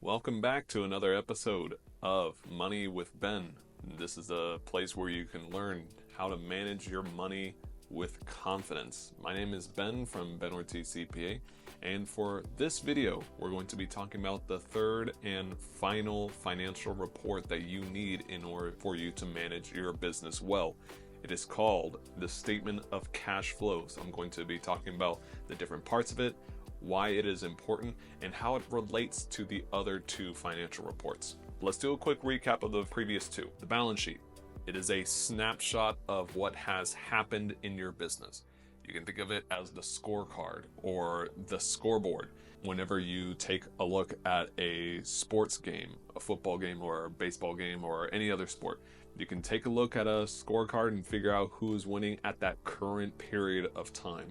Welcome back to another episode of Money with Ben. This is a place where you can learn how to manage your money with confidence. My name is Ben from Ben Ortiz CPA, and for this video, we're going to be talking about the third and final financial report that you need in order for you to manage your business well. It is called the Statement of Cash Flows. I'm going to be talking about the different parts of it, why it is important, and how it relates to the other two financial reports. Let's do a quick recap of the previous two. The balance sheet. It is a snapshot of what has happened in your business. You can think of it as the scorecard or the scoreboard. Whenever you take a look at a sports game, a football game or a baseball game or any other sport, you can take a look at a scorecard and figure out who is winning at that current period of time.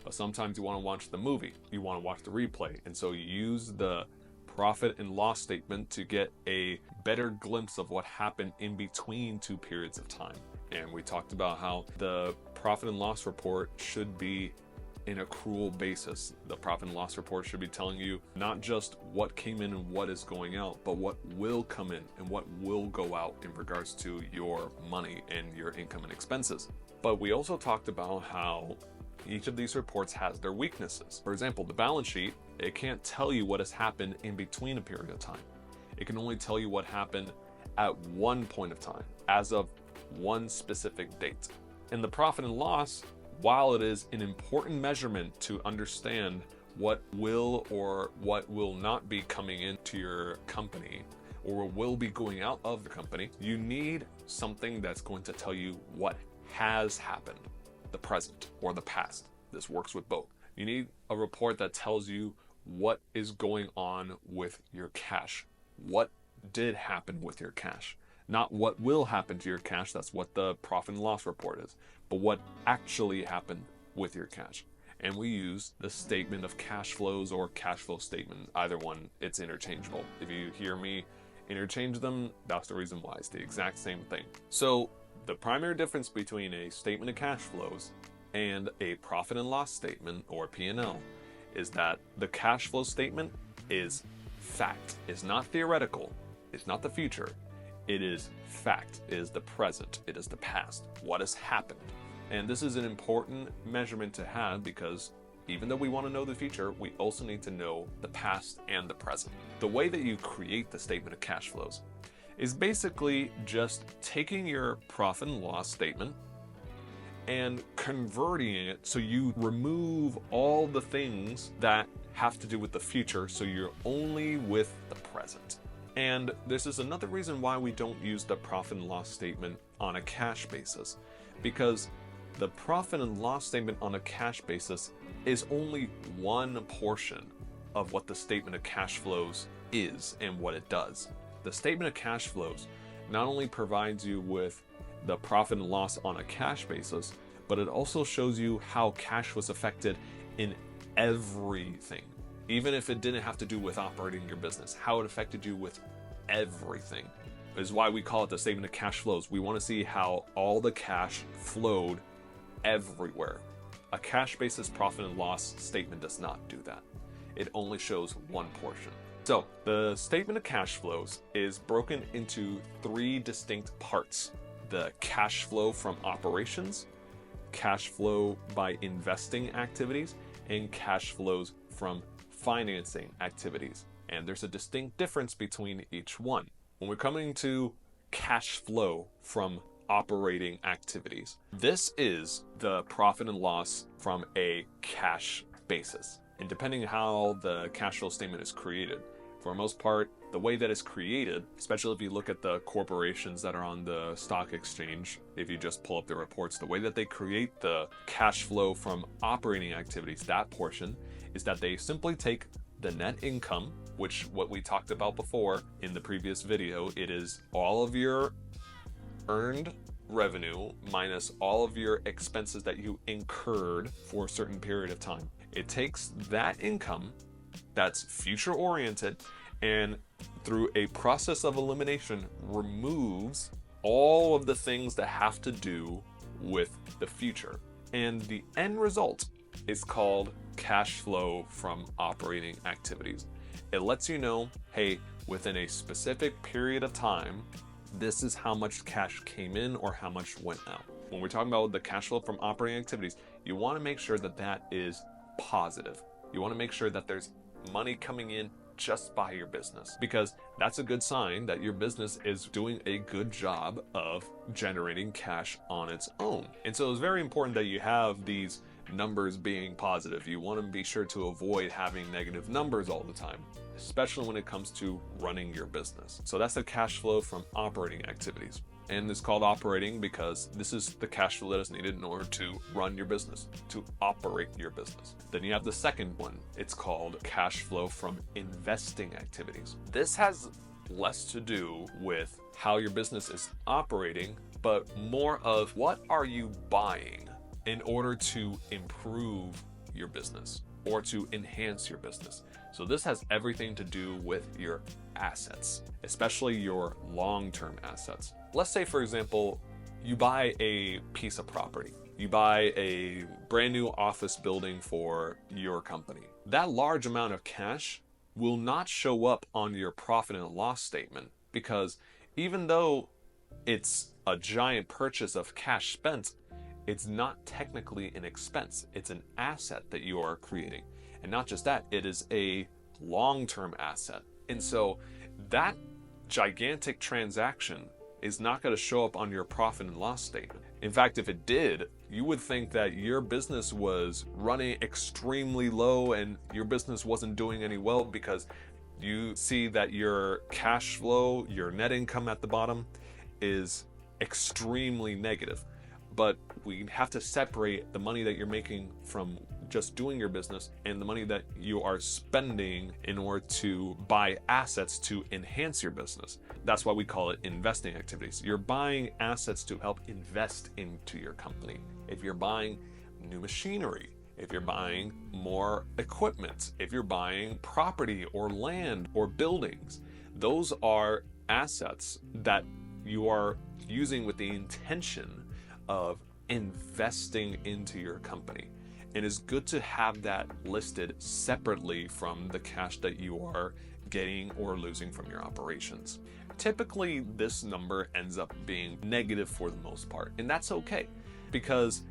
But sometimes you want to watch the movie, you want to watch the replay, and so you use the profit and loss statement to get a better glimpse of what happened in between two periods of time. And we talked about how the profit and loss report should be an accrual basis. The profit and loss report should be telling you not just what came in and what is going out, but what will come in and what will go out in regards to your money and your income and expenses. But we also talked about how each of these reports has their weaknesses. For example, the balance sheet, it can't tell you what has happened in between a period of time. It can only tell you what happened at one point of time, as of one specific date. And the profit and loss, while it is an important measurement to understand what will or what will not be coming into your company or will be going out of the company, you need something that's going to tell you what has happened, the present or the past. This works with both. You need a report that tells you what is going on with your cash. What did happen with your cash? Not what will happen to your cash, that's what the profit and loss report is, but what actually happened with your cash. And we use the statement of cash flows or cash flow statement. Either one, it's interchangeable. If you hear me interchange them, that's the reason why. It's the exact same thing. So the primary difference between a statement of cash flows and a profit and loss statement or P&L is that the cash flow statement is fact. It's not theoretical. It's not the future. It is fact. It is the present. It is the past. What has happened. And this is an important measurement to have because even though we want to know the future, we also need to know the past and the present. The way that you create the statement of cash flows is basically just taking your profit and loss statement and converting it so you remove all the things that have to do with the future, so you're only with the present. And this is another reason why we don't use the profit and loss statement on a cash basis, because the profit and loss statement on a cash basis is only one portion of what the statement of cash flows is and what it does. The statement of cash flows not only provides you with the profit and loss on a cash basis, but it also shows you how cash was affected in everything. Even if it didn't have to do with operating your business, how it affected you with everything. This is why we call it the statement of cash flows. We want to see how all the cash flowed everywhere. A cash basis profit and loss statement does not do that. It only shows one portion. So the statement of cash flows is broken into three distinct parts: the cash flow from operations, cash flow by investing activities, and cash flows from financing activities. And there's a distinct difference between each one. When we're coming to cash flow from operating activities, this is the profit and loss from a cash basis. And depending on how the cash flow statement is created, for the most part, the way that it's created, especially if you look at the corporations that are on the stock exchange, if you just pull up the reports, the way that they create the cash flow from operating activities, that portion, is that they simply take the net income, which what we talked about before in the previous video, it is all of your earned revenue minus all of your expenses that you incurred for a certain period of time. It takes that income that's future oriented and through a process of elimination removes all of the things that have to do with the future. And the end result is called cash flow from operating activities. It lets you know, hey, within a specific period of time, this is how much cash came in or how much went out. When we're talking about the cash flow from operating activities, you want to make sure that that is positive. You want to make sure that there's money coming in just by your business, because that's a good sign that your business is doing a good job of generating cash on its own. And so it's very important that you have these numbers being positive. You want to be sure to avoid having negative numbers all the time, especially when it comes to running your business. So that's the cash flow from operating activities. And it's called operating because this is the cash flow that is needed in order to run your business, to operate your business. Then you have the second one. It's called cash flow from investing activities. This has less to do with how your business is operating, but more of what are you buying in order to improve your business or to enhance your business. So this has everything to do with your assets, especially your long-term assets. Let's say, for example, you buy a piece of property. You buy a brand new office building for your company. That large amount of cash will not show up on your profit and loss statement, because even though it's a giant purchase of cash spent, it's not technically an expense. It's an asset that you are creating. And not just that, it is a long-term asset. And so that gigantic transaction is not going to show up on your profit and loss statement. In fact, if it did, you would think that your business was running extremely low and your business wasn't doing any well, because you see that your cash flow, your net income at the bottom, is extremely negative. But we have to separate the money that you're making from just doing your business and the money that you are spending in order to buy assets to enhance your business. That's why we call it investing activities. You're buying assets to help invest into your company. If you're buying new machinery, if you're buying more equipment, if you're buying property or land or buildings, those are assets that you are using with the intention of investing into your company. It is good to have that listed separately from the cash that you are getting or losing from your operations. Typically, this number ends up being negative for the most part, and that's okay, because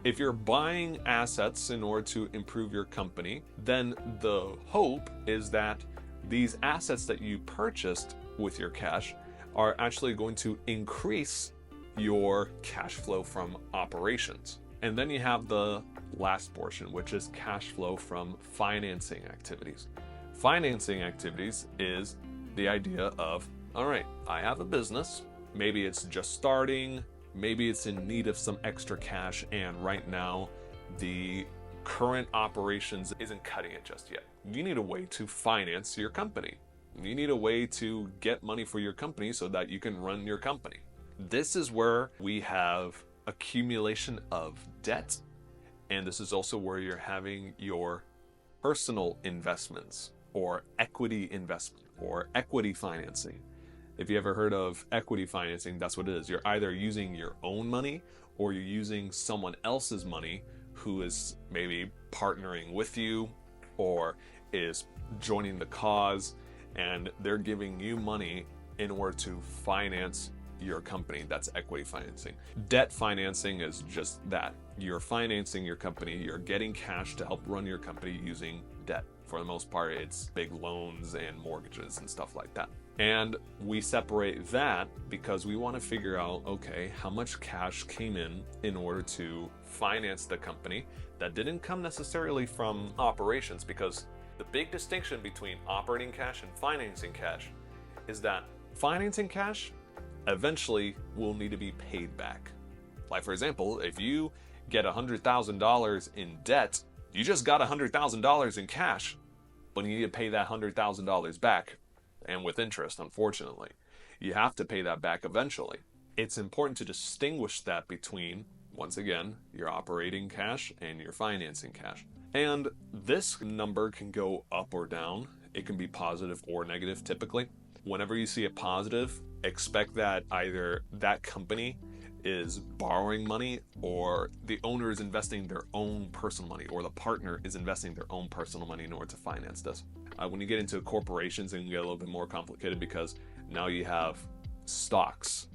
if you're buying assets in order to improve your company, then the hope is that these assets that you purchased with your cash are actually going to increase your cash flow from operations. And then you have the last portion, which is cash flow from financing activities. Financing activities is the idea of, all right, I have a business, maybe it's just starting, maybe it's in need of some extra cash, and right now the current operations isn't cutting it just yet. You need a way to finance your company. You need a way to get money for your company so that you can run your company. This is where we have accumulation of debt, and this is also where you're having your personal investments or equity investment or equity financing. If you ever heard of equity financing, that's what it is. You're either using your own money or you're using someone else's money who is maybe partnering with you or is joining the cause, and they're giving you money in order to finance your company. That's equity financing. Debt financing is just that. You're financing your company, you're getting cash to help run your company using debt. For the most part, it's big loans and mortgages and stuff like that. And we separate that because we want to figure out, okay, how much cash came in order to finance the company that didn't come necessarily from operations, because the big distinction between operating cash and financing cash is that financing cash eventually will need to be paid back. Like, for example, if you get $100,000 in debt, you just got $100,000 in cash, but you need to pay that $100,000 back, and with interest, unfortunately. You have to pay that back eventually. It's important to distinguish that between, once again, your operating cash and your financing cash. And this number can go up or down. It can be positive or negative typically. Whenever you see it positive, expect that either that company is borrowing money or the owner is investing their own personal money, or the partner is investing their own personal money in order to finance this. When you get into corporations, it can get a little bit more complicated because now you have stocks.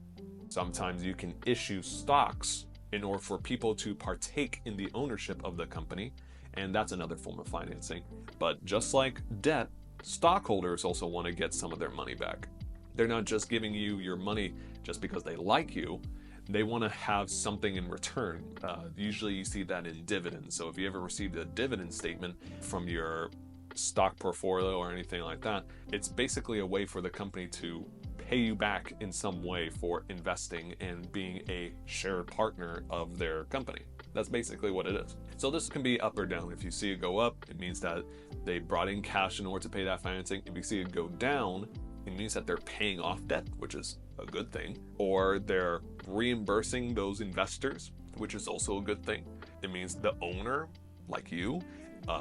Sometimes you can issue stocks in order for people to partake in the ownership of the company, and that's another form of financing. But just like debt, stockholders also want to get some of their money back. They're not just giving you your money just because they like you. They want to have something in return. Usually you see that in dividends. So if you ever received a dividend statement from your stock portfolio or anything like that, it's basically a way for the company to pay you back in some way for investing and being a shared partner of their company. That's basically what it is. So this can be up or down. If you see it go up, it means that they brought in cash in order to pay that financing. If you see it go down, it means that they're paying off debt, which is a good thing, or they're reimbursing those investors, which is also a good thing. It means the owner, like you,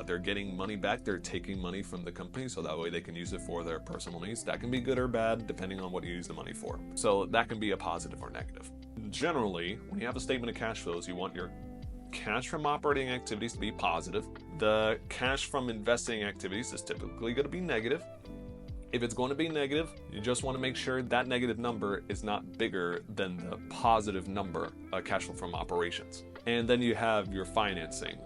they're getting money back. They're taking money from the company so that way they can use it for their personal needs. That can be good or bad depending on what you use the money for. So that can be a positive or negative. Generally, when you have a statement of cash flows, you want your cash from operating activities to be positive. The cash from investing activities is typically going to be negative. If it's going to be negative, you just want to make sure that negative number is not bigger than the positive number, cash flow from operations. And then you have your financing.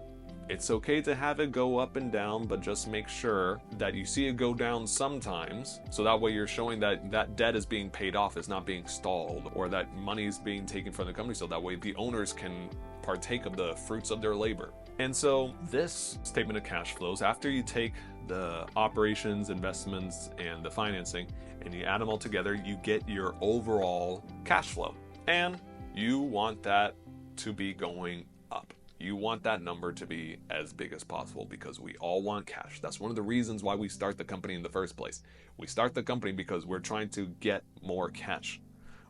It's okay to have it go up and down, but just make sure that you see it go down sometimes. So that way you're showing that that debt is being paid off, is not being stalled, or that money is being taken from the company. So that way the owners can partake of the fruits of their labor. And so this statement of cash flows, after you take the operations, investments, and the financing, and you add them all together, you get your overall cash flow. And you want that to be going up. You want that number to be as big as possible because we all want cash. That's one of the reasons why we start the company in the first place. We start the company because we're trying to get more cash.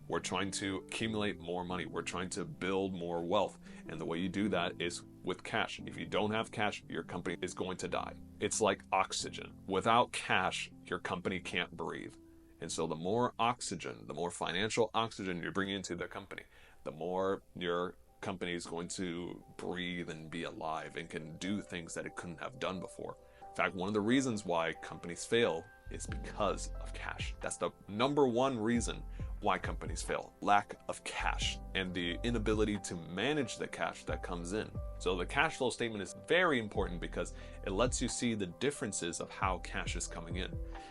We're trying to accumulate more money. We're trying to build more wealth. And the way you do that is with cash. If you don't have cash, your company is going to die. It's like oxygen. Without cash, your company can't breathe. And so the more oxygen, the more financial oxygen you're bringing into the company, the more your company is going to breathe and be alive and can do things that it couldn't have done before. In fact, one of the reasons why companies fail is because of cash. That's the number one reason why companies fail. Lack of cash and the inability to manage the cash that comes in. So the cash flow statement is very important because it lets you see the differences of how cash is coming in.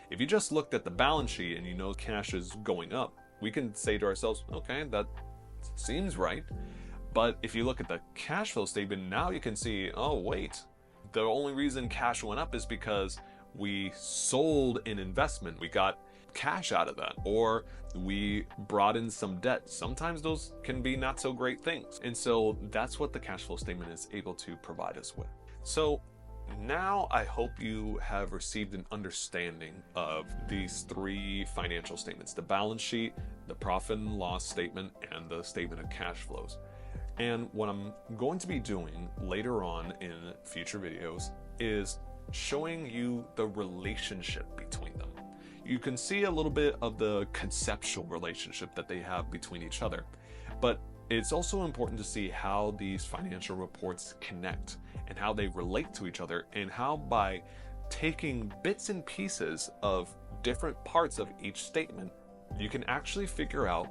If you just looked at the balance sheet and you know cash is going up, we can say to ourselves, okay, that seems right. But if you look at the cash flow statement, now you can see, oh wait, the only reason cash went up is because we sold an investment. We got cash out of that, or we brought in some debt. Sometimes those can be not so great things. And so that's what the cash flow statement is able to provide us with. So now I hope you have received an understanding of these three financial statements: the balance sheet, the profit and loss statement, and the statement of cash flows. And what I'm going to be doing later on in future videos is showing you the relationship between them. You can see a little bit of the conceptual relationship that they have between each other, but it's also important to see how these financial reports connect and how they relate to each other, and how by taking bits and pieces of different parts of each statement, you can actually figure out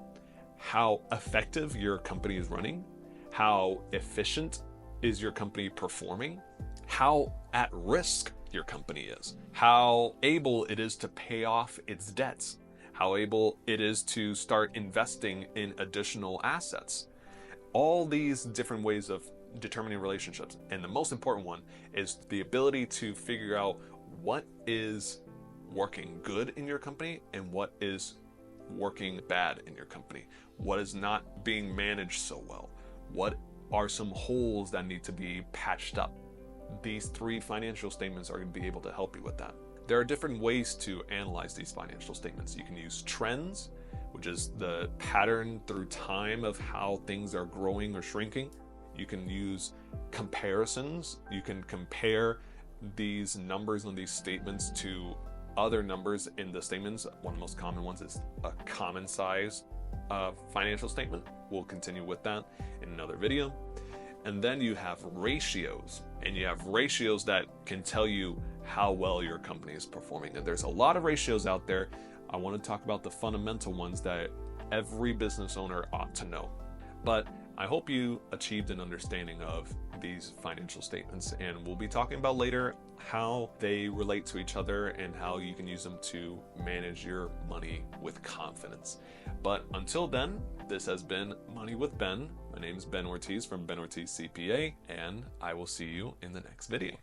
how effective your company is running, how efficient is your company performing, how at risk your company is, how able it is to pay off its debts, how able it is to start investing in additional assets. All these different ways of determining relationships. And the most important one is the ability to figure out what is working good in your company and what is working bad in your company. What is not being managed so well? What are some holes that need to be patched up? These three financial statements are going to be able to help you with that. There are different ways to analyze these financial statements. You can use trends, which is the pattern through time of how things are growing or shrinking. You can use comparisons. You can compare these numbers on these statements to other numbers in the statements. One of the most common ones is a common size financial statement. We'll continue with that in another video. And then you have ratios, and you have ratios that can tell you how well your company is performing. And there's a lot of ratios out there. I want to talk about the fundamental ones that every business owner ought to know. But I hope you achieved an understanding of these financial statements, and we'll be talking about later how they relate to each other and how you can use them to manage your money with confidence. But until then, this has been Money with Ben. My name is Ben Ortiz from Ben Ortiz CPA, and I will see you in the next video.